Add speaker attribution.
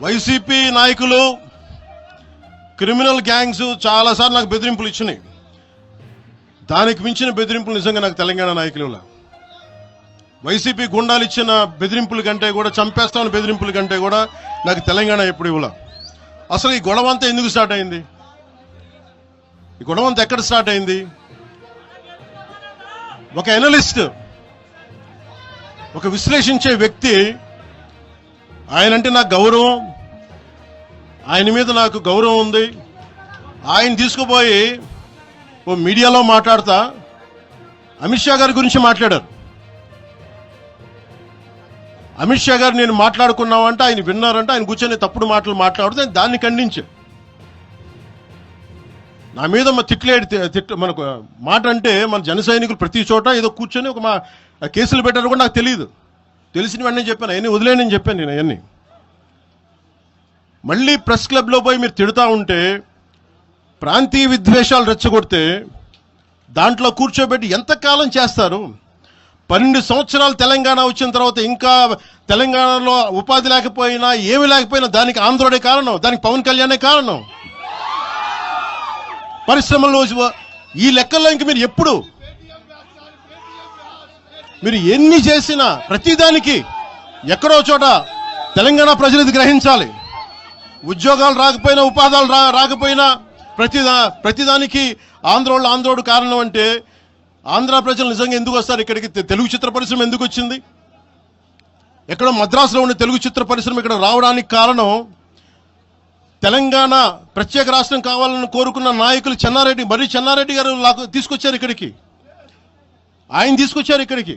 Speaker 1: YCP నాయకులు criminal gangs చాలాసార్లు నాకు బెదిరింపులు ఇచ్చినాయి. దానికి మించిన బెదిరింపులు నిజంగా నాకు తెలంగాణ నాయకులు వైసీపీ గుండాలు ఇచ్చిన బెదిరింపుల కంటే కూడా, చంపేస్తామని బెదిరింపుల కంటే కూడా నాకు తెలంగాణ ఎప్పుడు ఇవ్వాల. అసలు ఈ గొడవ అంతా ఎందుకు స్టార్ట్ అయింది? ఈ గొడవ అంతా ఎక్కడ స్టార్ట్ అయింది? ఒక ఎనలిస్ట్, ఒక విశ్లేషించే వ్యక్తి, ఆయనంటే నాకు గౌరవం, ఆయన మీద నాకు గౌరవం ఉంది, ఆయన తీసుకుపోయి ఓ మీడియాలో మాట్లాడతా అమిత్ షా గారి గురించి మాట్లాడారు. అమిత్ షా గారు నేను మాట్లాడుకున్నామంటే ఆయన విన్నారంటే ఆయన కూర్చొని తప్పుడు మాటలు మాట్లాడుతూ దాన్ని ఖండించే నా మీద మనకు మాట అంటే మన జన సైనికులు ప్రతి చోట ఏదో కూర్చొని ఒక కేసులు పెట్టారు కూడా నాకు తెలియదు. తెలిసిన వెంటనే చెప్పాను, అవన్నీ వదిలేనని చెప్పాను నేను. అవన్నీ మళ్ళీ ప్రెస్ క్లబ్లో పోయి మీరు తిడుతూ ఉంటే, ప్రాంతీయ విద్వేషాలు రెచ్చగొడితే దాంట్లో కూర్చోబెట్టి ఎంతకాలం చేస్తారు? 12 సంవత్సరాలు తెలంగాణ వచ్చిన తర్వాత ఇంకా తెలంగాణలో ఉపాధి లేకపోయినా ఏమి లేకపోయినా దానికి ఆంధ్రుడే కారణం, దానికి పవన్ కళ్యాణే కారణం. పరిశ్రమల్లో ఈ లెక్కల్లో ఇంక మీరు ఎప్పుడు మీరు ఎన్ని చేసినా ప్రతిదానికి ఎక్కడో చోట తెలంగాణ ప్రజలు ఇది గ్రహించాలి. ఉద్యోగాలు రాకపోయినా, ఉపాధాలు రాకపోయినా ప్రతిదానికి ఆంధ్రోడు కారణం అంటే ఆంధ్ర ప్రజలు నిజంగా ఎందుకు వస్తారు ఇక్కడికి? తెలుగు చిత్ర పరిశ్రమ ఎందుకు వచ్చింది? ఎక్కడో మద్రాసులో ఉండే తెలుగు చిత్ర పరిశ్రమ ఇక్కడ రావడానికి కారణం తెలంగాణ ప్రత్యేక రాష్ట్రం కావాలని కోరుకున్న నాయకులు చెన్నారెడ్డి గారు తీసుకొచ్చారు ఇక్కడికి. ఆయన తీసుకొచ్చారు ఇక్కడికి.